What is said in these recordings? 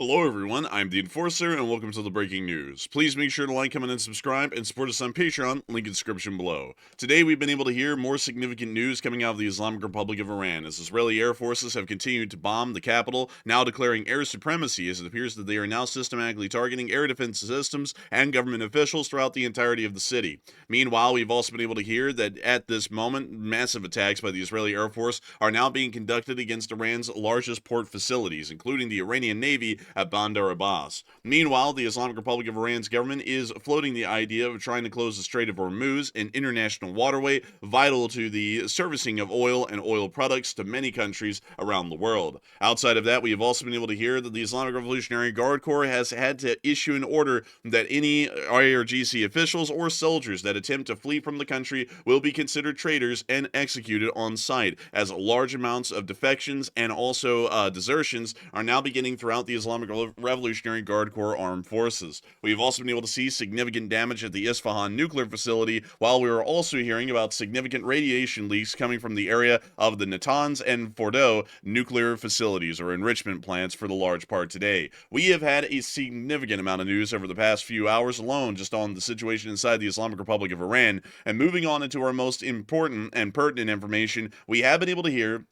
Hello everyone, I'm the Enforcer and welcome to the breaking news. Please make sure to like, comment, and subscribe and support us on Patreon, link in description below. Today we've been able to hear more significant news coming out of the Islamic Republic of Iran as Israeli air forces have continued to bomb the capital, now declaring air supremacy as it appears that they are now systematically targeting air defense systems and government officials throughout the entirety of the city. Meanwhile, we've also been able to hear that at this moment, massive attacks by the Israeli Air Force are now being conducted against Iran's largest port facilities, including the Iranian Navy at Bandar Abbas. Meanwhile, the Islamic Republic of Iran's government is floating the idea of trying to close the Strait of Hormuz, an international waterway vital to the servicing of oil and oil products to many countries around the world. Outside of that, we have also been able to hear that the Islamic Revolutionary Guard Corps has had to issue an order that any IRGC officials or soldiers that attempt to flee from the country will be considered traitors and executed on site, as large amounts of defections and also desertions are now beginning throughout the Islamic Revolutionary Guard Corps armed forces. We've also been able to see significant damage at the Isfahan nuclear facility, while we are also hearing about significant radiation leaks coming from the area of the Natanz and Fordow nuclear facilities, or enrichment plants, for the large part today. We have had a significant amount of news over the past few hours alone just on the situation inside the Islamic Republic of Iran, and moving on into our most important and pertinent information, we have been able to hear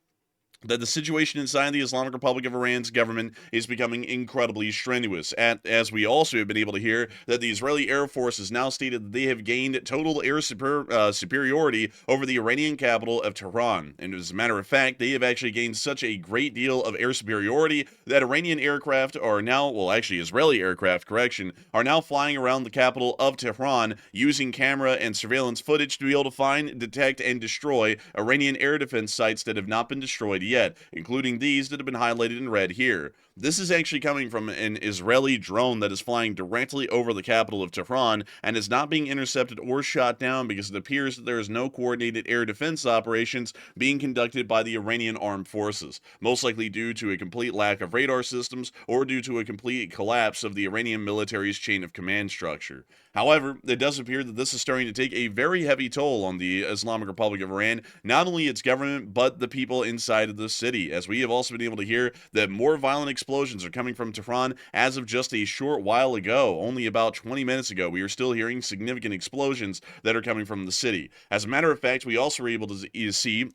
that the situation inside the Islamic Republic of Iran's government is becoming incredibly strenuous, as we also have been able to hear that the Israeli Air Force has now stated that they have gained total air superiority over the Iranian capital of Tehran. And as a matter of fact, they have actually gained such a great deal of air superiority that Iranian aircraft are now, well, actually Israeli aircraft, correction, are now flying around the capital of Tehran using camera and surveillance footage to be able to find, detect, and destroy Iranian air defense sites that have not been destroyed yet, including these that have been highlighted in red here. This is actually coming from an Israeli drone that is flying directly over the capital of Tehran and is not being intercepted or shot down because it appears that there is no coordinated air defense operations being conducted by the Iranian armed forces, most likely due to a complete lack of radar systems or due to a complete collapse of the Iranian military's chain of command structure. However, it does appear that this is starting to take a very heavy toll on the Islamic Republic of Iran, not only its government, but the people inside of the city, as we have also been able to hear that more violent explosions are coming from Tehran as of just a short while ago. Only about 20 minutes ago, we are still hearing significant explosions that are coming from the city. As a matter of fact, we also were able to see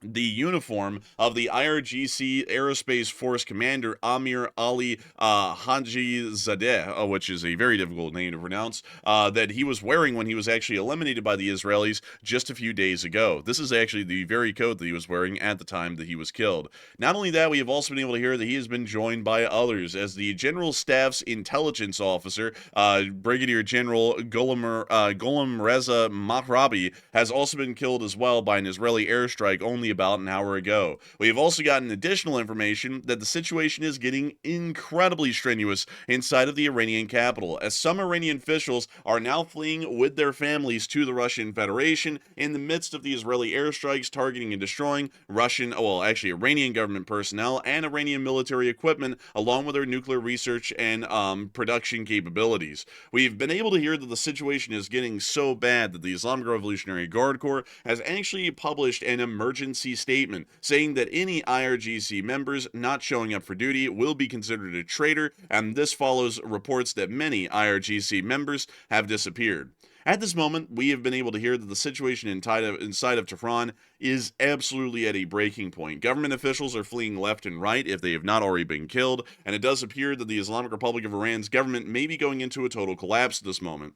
the uniform of the IRGC Aerospace Force Commander Amir Ali Haji Zadeh, which is a very difficult name to pronounce, that he was wearing when he was actually eliminated by the Israelis just a few days ago. This is actually the very coat that he was wearing at the time that he was killed. Not only that, we have also been able to hear that he has been joined by others, as the General Staff's intelligence officer, Brigadier General Gholam Reza Mahrabi, has also been killed as well by an Israeli airstrike only about an hour ago. We have also gotten additional information that the situation is getting incredibly strenuous inside of the Iranian capital, as some Iranian officials are now fleeing with their families to the Russian Federation in the midst of the Israeli airstrikes targeting and destroying Iranian government personnel and Iranian military equipment, along with their nuclear research and production capabilities. We've been able to hear that the situation is getting so bad that the Islamic Revolutionary Guard Corps has actually published an emergency statement saying that any IRGC members not showing up for duty will be considered a traitor, and this follows reports that many IRGC members have disappeared. At this moment, we have been able to hear that the situation inside of Tehran is absolutely at a breaking point. Government officials are fleeing left and right if they have not already been killed, and it does appear that the Islamic Republic of Iran's government may be going into a total collapse at this moment.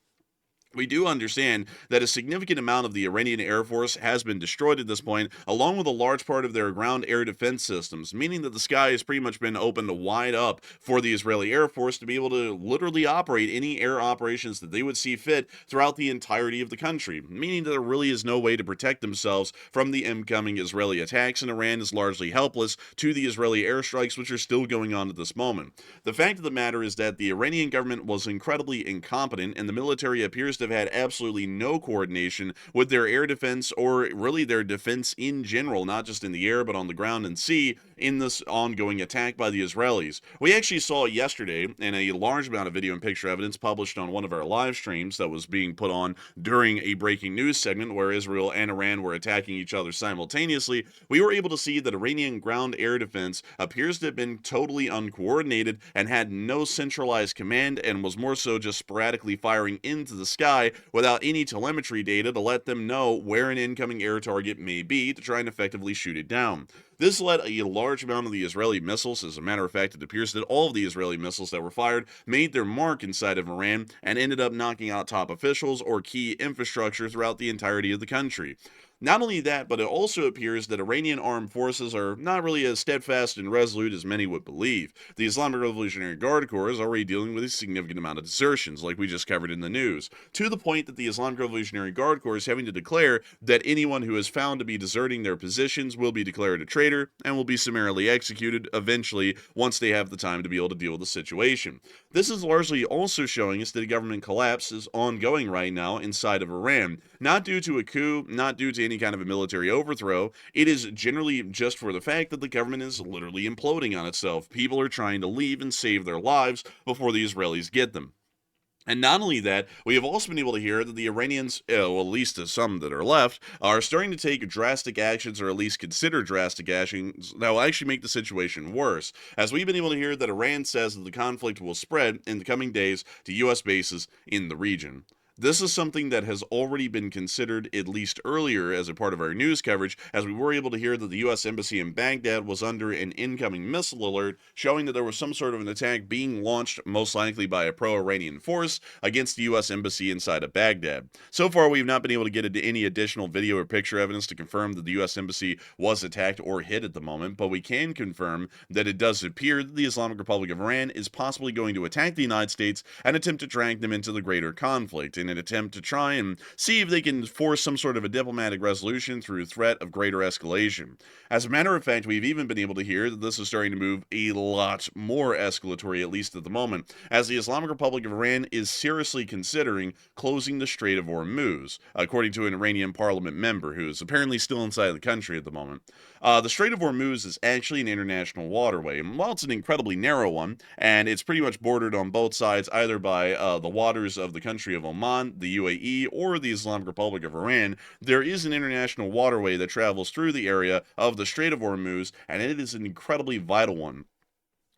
We do understand that a significant amount of the Iranian Air Force has been destroyed at this point, along with a large part of their ground air defense systems, meaning that the sky has pretty much been opened wide up for the Israeli Air Force to be able to literally operate any air operations that they would see fit throughout the entirety of the country, meaning that there really is no way to protect themselves from the incoming Israeli attacks, and Iran is largely helpless to the Israeli airstrikes, which are still going on at this moment. The fact of the matter is that the Iranian government was incredibly incompetent, and the military appears to have had absolutely no coordination with their air defense, or really their defense in general, not just in the air but on the ground and sea, in this ongoing attack by the Israelis. We actually saw yesterday in a large amount of video and picture evidence published on one of our live streams that was being put on during a breaking news segment where Israel and Iran were attacking each other simultaneously. We were able to see that Iranian ground air defense appears to have been totally uncoordinated and had no centralized command, and was more so just sporadically firing into the sky without any telemetry data to let them know where an incoming air target may be to try and effectively shoot it down. This led a large amount of the Israeli missiles. As a matter of fact, it appears that all of the Israeli missiles that were fired made their mark inside of Iran and ended up knocking out top officials or key infrastructure throughout the entirety of the country. Not only that, but it also appears that Iranian armed forces are not really as steadfast and resolute as many would believe. The Islamic Revolutionary Guard Corps is already dealing with a significant amount of desertions, like we just covered in the news, to the point that the Islamic Revolutionary Guard Corps is having to declare that anyone who is found to be deserting their positions will be declared a traitor and will be summarily executed eventually once they have the time to be able to deal with the situation. This is largely also showing us that a government collapse is ongoing right now inside of Iran, not due to a coup, not due to any kind of a military overthrow. It is generally just for the fact that the government is literally imploding on itself. People are trying to leave and save their lives before the Israelis get them. And not only that, we have also been able to hear that the Iranians, well, at least some that are left, are starting to take drastic actions, or at least consider drastic actions, that will actually make the situation worse. As we've been able to hear that Iran says that the conflict will spread in the coming days to U.S. bases in the region. This is something that has already been considered at least earlier as a part of our news coverage, as we were able to hear that the U.S. Embassy in Baghdad was under an incoming missile alert, showing that there was some sort of an attack being launched, most likely by a pro-Iranian force, against the U.S. Embassy inside of Baghdad. So far, we've not been able to get any additional video or picture evidence to confirm that the U.S. Embassy was attacked or hit at the moment, but we can confirm that it does appear that the Islamic Republic of Iran is possibly going to attack the United States and attempt to drag them into the greater conflict, in an attempt to try and see if they can force some sort of a diplomatic resolution through threat of greater escalation. As a matter of fact, we've even been able to hear that this is starting to move a lot more escalatory, at least at the moment, as the Islamic Republic of Iran is seriously considering closing the Strait of Hormuz, according to an Iranian parliament member who is apparently still inside the country at the moment. The Strait of Hormuz is actually an international waterway, and while it's an incredibly narrow one, and it's pretty much bordered on both sides either by the waters of the country of Oman, the UAE, or the Islamic Republic of Iran, there is an international waterway that travels through the area of the Strait of Hormuz, and it is an incredibly vital one.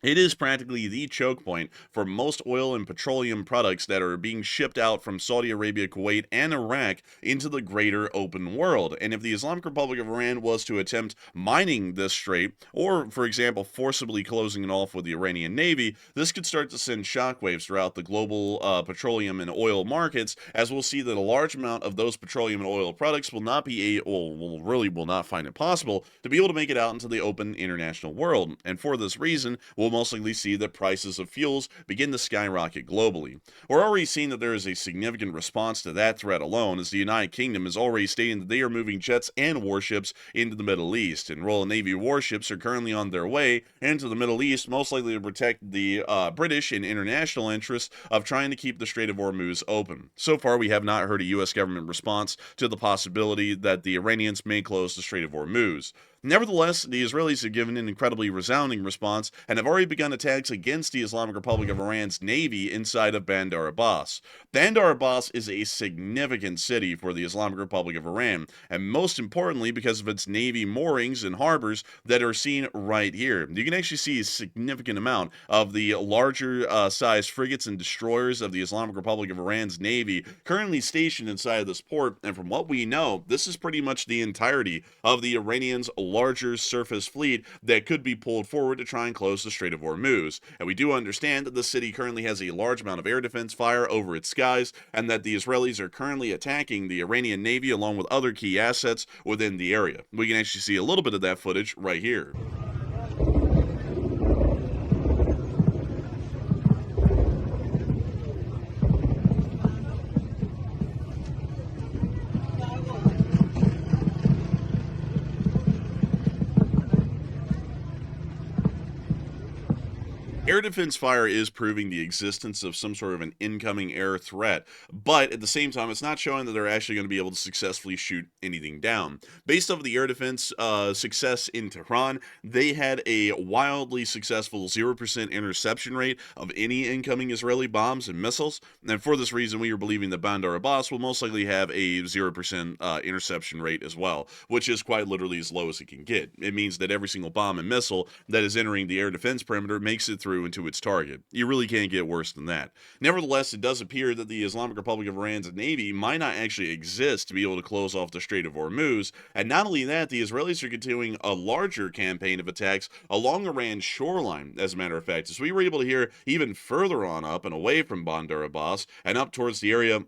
It is practically the choke point for most oil and petroleum products that are being shipped out from Saudi Arabia, Kuwait, and Iraq into the greater open world. And if the Islamic Republic of Iran was to attempt mining this strait, or, for example, forcibly closing it off with the Iranian Navy, this could start to send shockwaves throughout the global petroleum and oil markets, as we'll see that a large amount of those petroleum and oil products will not be will not find it possible to be able to make it out into the open international world. And for this reason, we'll most likely see that prices of fuels begin to skyrocket globally. We're already seeing that there is a significant response to that threat alone, as the United Kingdom is already stating that they are moving jets and warships into the Middle East, and Royal Navy warships are currently on their way into the Middle East, most likely to protect the British and international interests of trying to keep the Strait of Hormuz open. So far, we have not heard a U.S. government response to the possibility that the Iranians may close the Strait of Hormuz. Nevertheless, the Israelis have given an incredibly resounding response and have already begun attacks against the Islamic Republic of Iran's navy inside of Bandar Abbas. Bandar Abbas is a significant city for the Islamic Republic of Iran, and most importantly because of its navy moorings and harbors that are seen right here. You can actually see a significant amount of the larger size frigates and destroyers of the Islamic Republic of Iran's navy currently stationed inside of this port, and from what we know, this is pretty much the entirety of the Iranians' larger surface fleet that could be pulled forward to try and close the Strait of Hormuz. And we do understand that the city currently has a large amount of air defense fire over its skies, and that the Israelis are currently attacking the Iranian Navy along with other key assets within the area. We can actually see a little bit of that footage right here. Air air defense fire is proving the existence of some sort of an incoming air threat, but at the same time, it's not showing that they're actually going to be able to successfully shoot anything down. Based off of the air defense success in Tehran, they had a wildly successful 0% interception rate of any incoming Israeli bombs and missiles, and for this reason, we are believing that Bandar Abbas will most likely have a 0% interception rate as well, which is quite literally as low as it can get. It means that every single bomb and missile that is entering the air defense perimeter makes it through into its target. You really can't get worse than that. Nevertheless, it does appear that the Islamic Republic of Iran's Navy might not actually exist to be able to close off the Strait of Hormuz, and not only that, the Israelis are continuing a larger campaign of attacks along Iran's shoreline, as a matter of fact, as we were able to hear even further on up and away from Bandar Abbas and up towards the area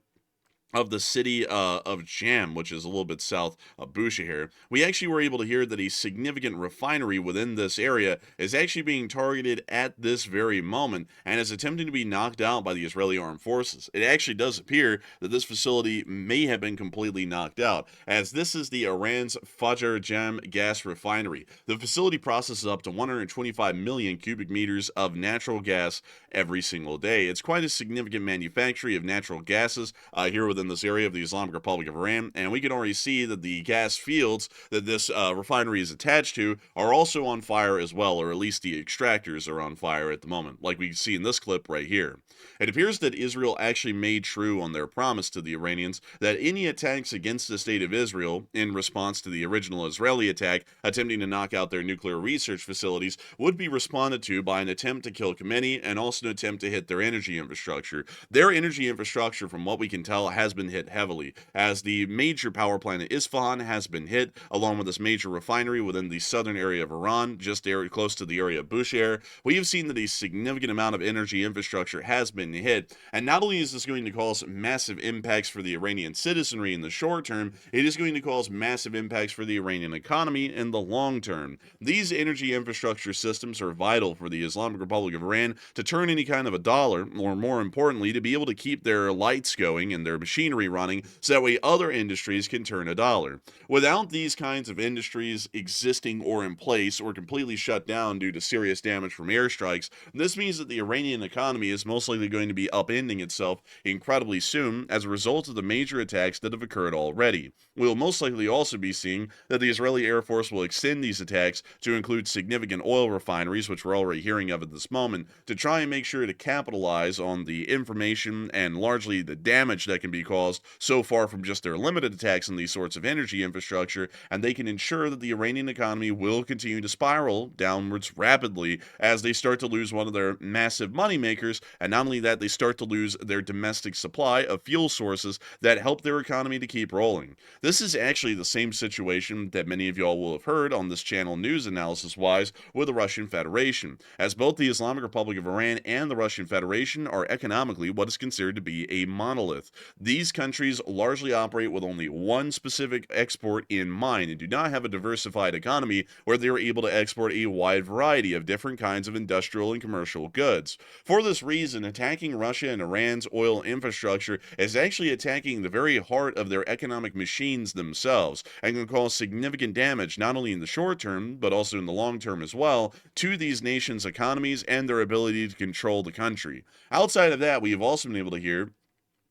of the city of Jam, which is a little bit south of Bushehr. We actually were able to hear that a significant refinery within this area is actually being targeted at this very moment and is attempting to be knocked out by the Israeli armed forces. It actually does appear that this facility may have been completely knocked out, as this is the Iran's Fajr Jam gas refinery. The facility processes up to 125 million cubic meters of natural gas every single day. It's quite a significant manufacturing of natural gases here within this area of the Islamic Republic of Iran, and we can already see that the gas fields that this refinery is attached to are also on fire as well, or at least the extractors are on fire at the moment, like we can see in this clip right here. It appears that Israel actually made true on their promise to the Iranians that any attacks against the state of Israel in response to the original Israeli attack attempting to knock out their nuclear research facilities would be responded to by an attempt to kill Khamenei and also an attempt to hit their energy infrastructure. Their energy infrastructure, from what we can tell, has been hit heavily, as the major power plant in Isfahan has been hit, along with this major refinery within the southern area of Iran, just close to the area of Bushehr. We have seen that a significant amount of energy infrastructure has been hit, and not only is this going to cause massive impacts for the Iranian citizenry in the short term, it is going to cause massive impacts for the Iranian economy in the long term. These energy infrastructure systems are vital for the Islamic Republic of Iran to turn any kind of a dollar, or more importantly, to be able to keep their lights going and their machinery running so that way other industries can turn a dollar. Without these kinds of industries existing or in place or completely shut down due to serious damage from airstrikes, this means that the Iranian economy is most likely going to be upending itself incredibly soon as a result of the major attacks that have occurred already. We will most likely also be seeing that the Israeli Air Force will extend these attacks to include significant oil refineries, which we're already hearing of at this moment, to try and make sure to capitalize on the information and largely the damage that can be caused so far from just their limited attacks on these sorts of energy infrastructure, and they can ensure that the Iranian economy will continue to spiral downwards rapidly as they start to lose one of their massive moneymakers, and not only that, they start to lose their domestic supply of fuel sources that help their economy to keep rolling. This is actually the same situation that many of y'all will have heard on this channel news analysis-wise with the Russian Federation, as both the Islamic Republic of Iran and the Russian Federation are economically what is considered to be a monolith. These countries largely operate with only one specific export in mind and do not have a diversified economy where they are able to export a wide variety of different kinds of industrial and commercial goods. For this reason, attacking Russia and Iran's oil infrastructure is actually attacking the very heart of their economic machines themselves and can cause significant damage not only in the short term but also in the long term as well to these nations' economies and their ability to control the country. Outside of that, we have also been able to hear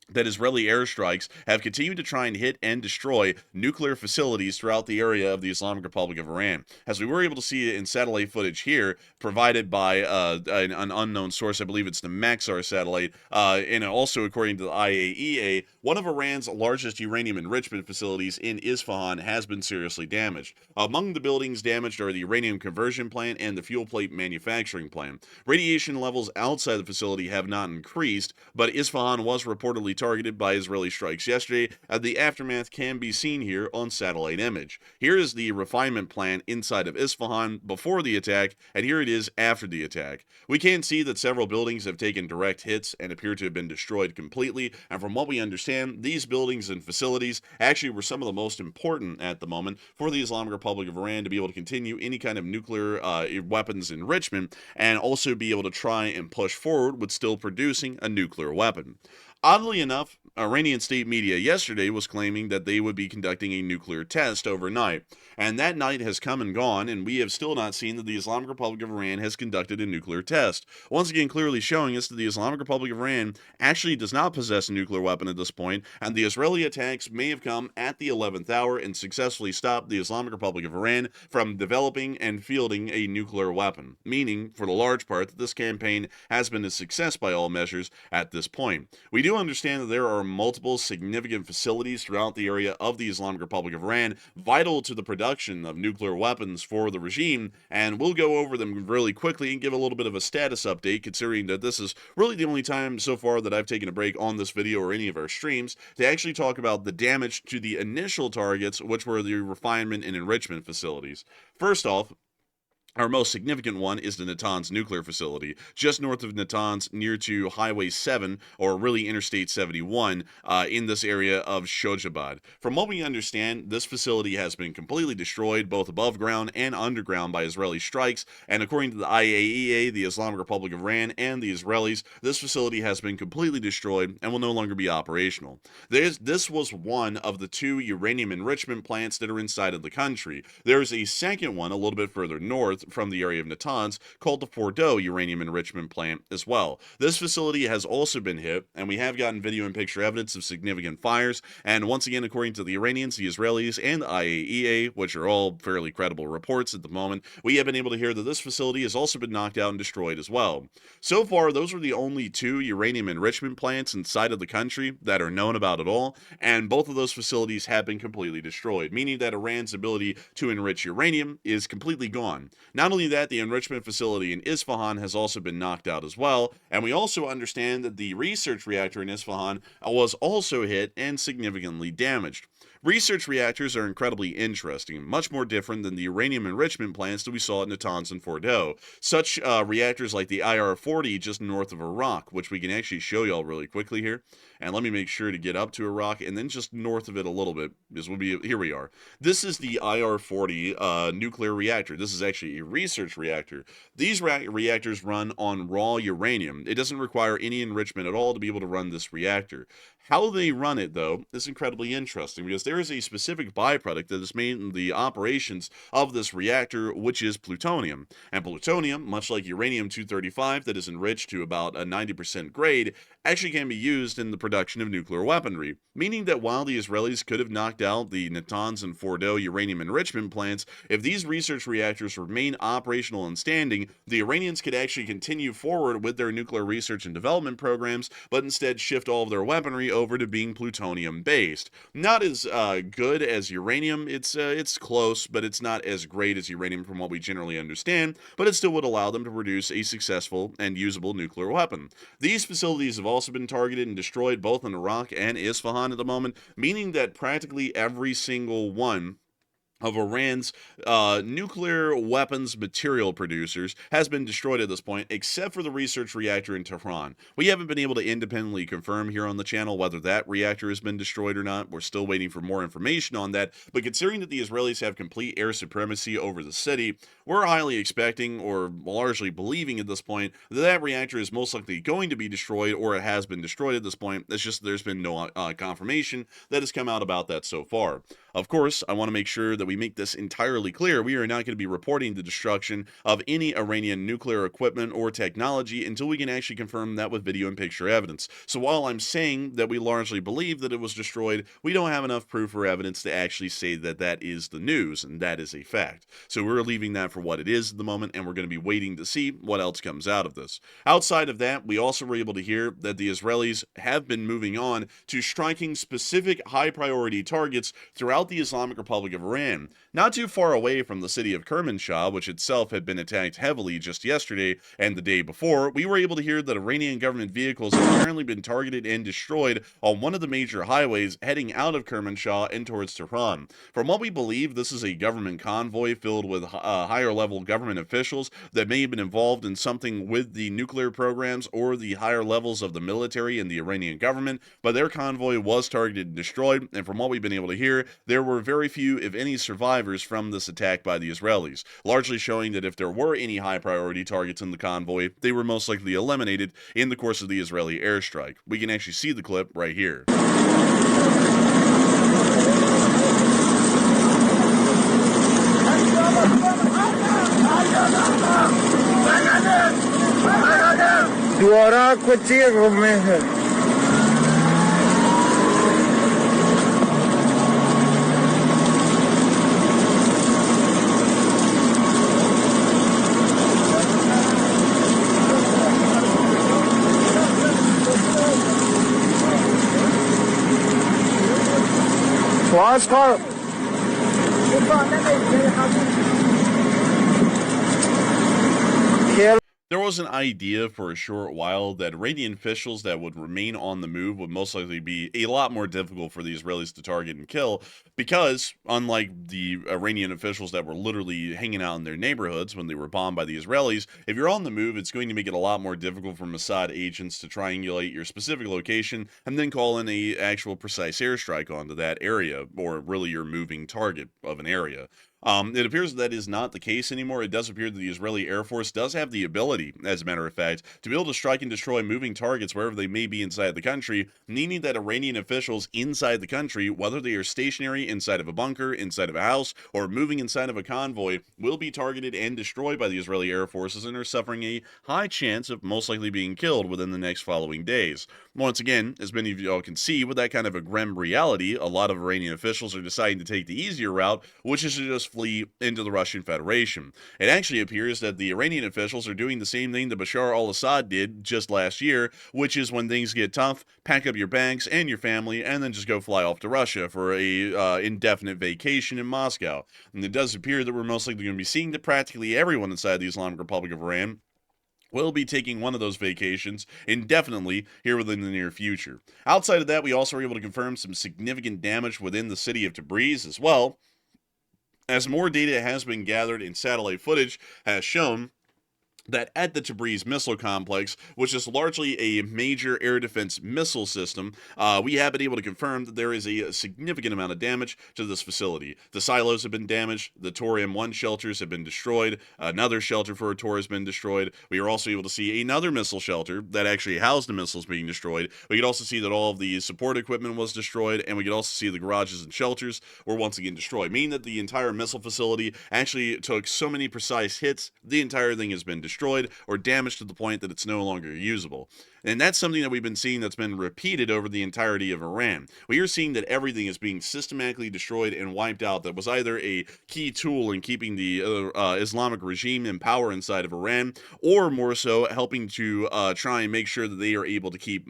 that Israeli airstrikes have continued to try and hit and destroy nuclear facilities throughout the area of the Islamic Republic of Iran. As we were able to see it in satellite footage here, provided by an unknown source, I believe it's the Maxar satellite, and also according to the IAEA, one of Iran's largest uranium enrichment facilities in Isfahan has been seriously damaged. Among the buildings damaged are the uranium conversion plant and the fuel plate manufacturing plant. Radiation levels outside the facility have not increased, but Isfahan was reportedly targeted by Israeli strikes yesterday, and the aftermath can be seen here on satellite image. Here is the refinement plant inside of Isfahan before the attack, and here it is after the attack. We can see that several buildings have taken direct hits and appear to have been destroyed completely, and from what we understand, these buildings and facilities actually were some of the most important at the moment for the Islamic Republic of Iran to be able to continue any kind of nuclear weapons enrichment and also be able to try and push forward with still producing a nuclear weapon. Oddly enough, Iranian state media yesterday was claiming that they would be conducting a nuclear test overnight. And that night has come and gone, and we have still not seen that the Islamic Republic of Iran has conducted a nuclear test. Once again, clearly showing us that the Islamic Republic of Iran actually does not possess a nuclear weapon at this point, and the Israeli attacks may have come at the 11th hour and successfully stopped the Islamic Republic of Iran from developing and fielding a nuclear weapon, meaning, for the large part, that this campaign has been a success by all measures at this point. We do understand that there are multiple significant facilities throughout the area of the Islamic Republic of Iran vital to the production of nuclear weapons for the regime, and we'll go over them really quickly and give a little bit of a status update, considering that this is really the only time so far that I've taken a break on this video or any of our streams to actually talk about the damage to the initial targets, which were the refinement and enrichment facilities. First off, our most significant one is the Natanz nuclear facility, just north of Natanz, near to Highway 7, or really Interstate 71, in this area of Shojabad. From what we understand, this facility has been completely destroyed, both above ground and underground, by Israeli strikes, and according to the IAEA, the Islamic Republic of Iran, and the Israelis, this facility has been completely destroyed and will no longer be operational. This was one of the 2 uranium enrichment plants that are inside of the country. There's a second one a little bit further north, from the area of Natanz, called the Fordo uranium enrichment plant as well. This facility has also been hit, and we have gotten video and picture evidence of significant fires, and once again, according to the Iranians, the Israelis, and the IAEA, which are all fairly credible reports at the moment, we have been able to hear that this facility has also been knocked out and destroyed as well. So far, those are the only 2 uranium enrichment plants inside of the country that are known about at all, and both of those facilities have been completely destroyed, meaning that Iran's ability to enrich uranium is completely gone. Not only that, the enrichment facility in Isfahan has also been knocked out as well, and we also understand that the research reactor in Isfahan was also hit and significantly damaged. Research reactors are incredibly interesting, much more different than the uranium enrichment plants that we saw at Natanz and Fordo. Such reactors like the IR-40 just north of Iraq, which we can actually show y'all really quickly here. And let me make sure to get up to Iraq and then just north of it a little bit, here we are. This is the IR-40 nuclear reactor. This is actually a research reactor. These reactors run on raw uranium. It doesn't require any enrichment at all to be able to run this reactor. How they run it, though, is incredibly interesting because there is a specific byproduct that is made in the operations of this reactor, which is plutonium. And plutonium, much like uranium-235 that is enriched to about a 90% grade, actually can be used in the production of nuclear weaponry, meaning that while the Israelis could have knocked out the Natanz and Fordo uranium enrichment plants, if these research reactors remain operational and standing, the Iranians could actually continue forward with their nuclear research and development programs, but instead shift all of their weaponry over to being plutonium-based. Not as good as uranium. It's close, but it's not as great as uranium from what we generally understand, but it still would allow them to produce a successful and usable nuclear weapon. These facilities have also been targeted and destroyed both in Iraq and Isfahan at the moment, meaning that practically every single one of Iran's nuclear weapons material producers has been destroyed at this point, except for the research reactor in Tehran. We haven't been able to independently confirm here on the channel whether that reactor has been destroyed or not. We're still waiting for more information on that, but considering that the Israelis have complete air supremacy over the city, we're highly expecting, or largely believing at this point, that that reactor is most likely going to be destroyed, or it has been destroyed at this point. It's just there's been no confirmation that has come out about that so far. Of course, I want to make sure that we make this entirely clear. We are not going to be reporting the destruction of any Iranian nuclear equipment or technology until we can actually confirm that with video and picture evidence. So while I'm saying that we largely believe that it was destroyed, we don't have enough proof or evidence to actually say that that is the news, and that is a fact. So we're leaving that for what it is at the moment, and we're going to be waiting to see what else comes out of this. Outside of that, we also were able to hear that the Israelis have been moving on to striking specific high-priority targets throughout the Islamic Republic of Iran, not too far away from the city of Kermanshah, which itself had been attacked heavily just yesterday and the day before. We were able to hear that Iranian government vehicles have apparently been targeted and destroyed on one of the major highways heading out of Kermanshah and towards Tehran. From what we believe, this is a government convoy filled with higher-level government officials that may have been involved in something with the nuclear programs or the higher levels of the military and the Iranian government, but their convoy was targeted and destroyed, and from what we've been able to hear, there were very few, if any, survivors from this attack by the Israelis, largely showing that if there were any high-priority targets in the convoy, they were most likely eliminated in the course of the Israeli airstrike. We can actually see the clip right here. There was an idea for a short while that Iranian officials that would remain on the move would most likely be a lot more difficult for the Israelis to target and kill because, unlike the Iranian officials that were literally hanging out in their neighborhoods when they were bombed by the Israelis, if you're on the move, it's going to make it a lot more difficult for Mossad agents to triangulate your specific location and then call in a actual precise airstrike onto that area, or really your moving target of an area. It appears that is not the case anymore. It does appear that the Israeli Air Force does have the ability, as a matter of fact, to be able to strike and destroy moving targets wherever they may be inside the country, meaning that Iranian officials inside the country, whether they are stationary inside of a bunker, inside of a house, or moving inside of a convoy, will be targeted and destroyed by the Israeli Air Forces and are suffering a high chance of most likely being killed within the next following days. Once again, as many of y'all can see, with that kind of a grim reality, a lot of Iranian officials are deciding to take the easier route, which is to just flee into the Russian Federation. It actually appears that the Iranian officials are doing the same thing that Bashar al-Assad did just last year, which is when things get tough, pack up your bags and your family, and then just go fly off to Russia for a indefinite vacation in Moscow. And it does appear that we're most likely going to be seeing that practically everyone inside the Islamic Republic of Iran will be taking one of those vacations indefinitely here within the near future. Outside of that, we also were able to confirm some significant damage within the city of Tabriz as well, as more data has been gathered and satellite footage has shown that at the Tabriz missile complex, which is largely a major air defense missile system, we have been able to confirm that there is a significant amount of damage to this facility. The silos have been damaged, the Tor-M1 shelters have been destroyed, another shelter for a Tor has been destroyed. We are also able to see another missile shelter that actually housed the missiles being destroyed. We could also see that all of the support equipment was destroyed, and we could also see the garages and shelters were once again destroyed, meaning that the entire missile facility actually took so many precise hits, the entire thing has been destroyed or damaged to the point that it's no longer usable. And that's something that we've been seeing that's been repeated over the entirety of Iran. We are seeing that everything is being systematically destroyed and wiped out that was either a key tool in keeping the Islamic regime in power inside of Iran, or more so helping to try and make sure that they are able to keep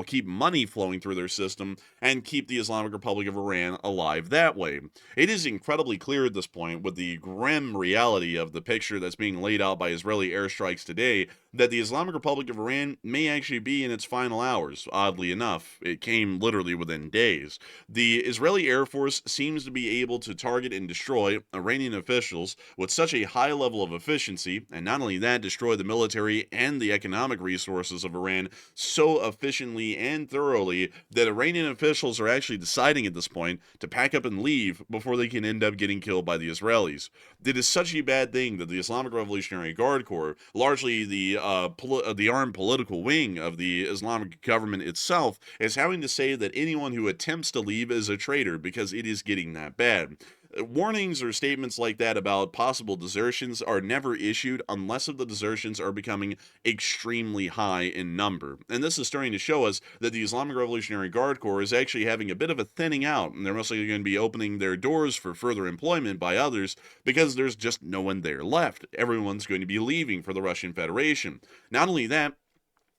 keep money flowing through their system and keep the Islamic Republic of Iran alive that way. It is incredibly clear at this point, with the grim reality of the picture that's being laid out by Israeli airstrikes today, that the Islamic Republic of Iran may actually be in its final hours. Oddly enough, it came literally within days. The Israeli Air Force seems to be able to target and destroy Iranian officials with such a high level of efficiency, and not only that, destroy the military and the economic resources of Iran so efficiently and thoroughly that Iranian officials are actually deciding at this point to pack up and leave before they can end up getting killed by the Israelis. It is such a bad thing that the Islamic Revolutionary Guard Corps, largely the armed political wing of the Islamic government itself, is having to say that anyone who attempts to leave is a traitor because it is getting that bad. Warnings or statements like that about possible desertions are never issued unless the desertions are becoming extremely high in number. And this is starting to show us that the Islamic Revolutionary Guard Corps is actually having a bit of a thinning out, and they're mostly going to be opening their doors for further employment by others because there's just no one there left. Everyone's going to be leaving for the Russian Federation. Not only that,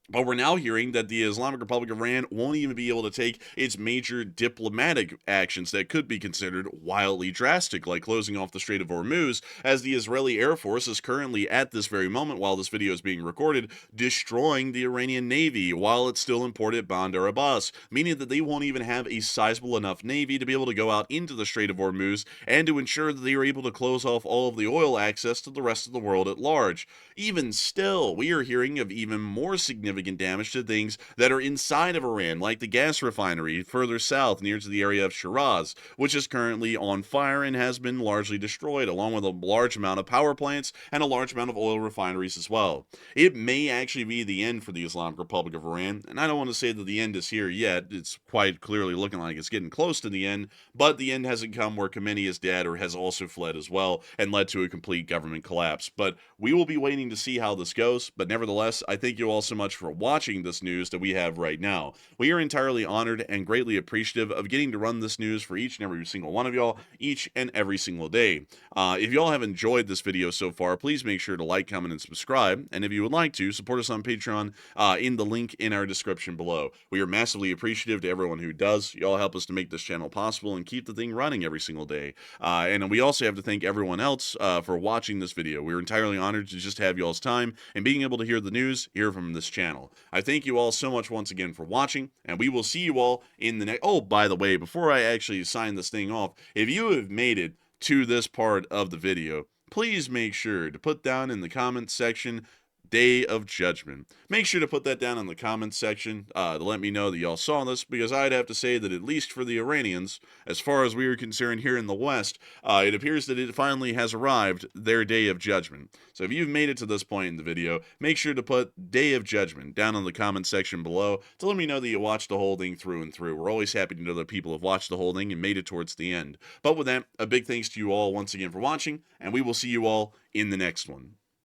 but we're now hearing that the Islamic Republic of Iran won't even be able to take its major diplomatic actions that could be considered wildly drastic, like closing off the Strait of Hormuz, as the Israeli Air Force is currently, at this very moment while this video is being recorded, destroying the Iranian Navy while it's still in port at Bandar Abbas, meaning that they won't even have a sizable enough Navy to be able to go out into the Strait of Hormuz and to ensure that they are able to close off all of the oil access to the rest of the world at large. Even still, we are hearing of even more significant significant damage to things that are inside of Iran, like the gas refinery further south near to the area of Shiraz, which is currently on fire and has been largely destroyed, along with a large amount of power plants and a large amount of oil refineries as well. It may actually be the end for the Islamic Republic of Iran, and I don't want to say that the end is here yet. It's quite clearly looking like it's getting close to the end, but the end hasn't come where Khamenei is dead or has also fled as well and led to a complete government collapse. But we will be waiting to see how this goes. But nevertheless, I thank you all so much for watching this news that we have right now. We are entirely honored and greatly appreciative of getting to run this news for each and every single one of y'all each and every single day. If y'all have enjoyed this video so far, please make sure to like, comment, and subscribe. And if you would like to, support us on Patreon in the link in our description below. We are massively appreciative to everyone who does. Y'all help us to make this channel possible and keep the thing running every single day. And we also have to thank everyone else for watching this video. We're entirely honored to just have y'all's time and being able to hear the news here from this channel. I thank you all so much once again for watching, and we will see you all in the next... Oh, by the way, before I actually sign this thing off, if you have made it to this part of the video, please make sure to put down in the comments section Day of Judgment. Make sure to put that down in the comments section to let me know that y'all saw this, because I'd have to say that at least for the Iranians, as far as we are concerned here in the West, it appears that it finally has arrived, their Day of Judgment. So if you've made it to this point in the video, make sure to put Day of Judgment down in the comments section below to let me know that you watched the whole thing through and through. We're always happy to know that people have watched the whole thing and made it towards the end. But with that, a big thanks to you all once again for watching, and we will see you all in the next one.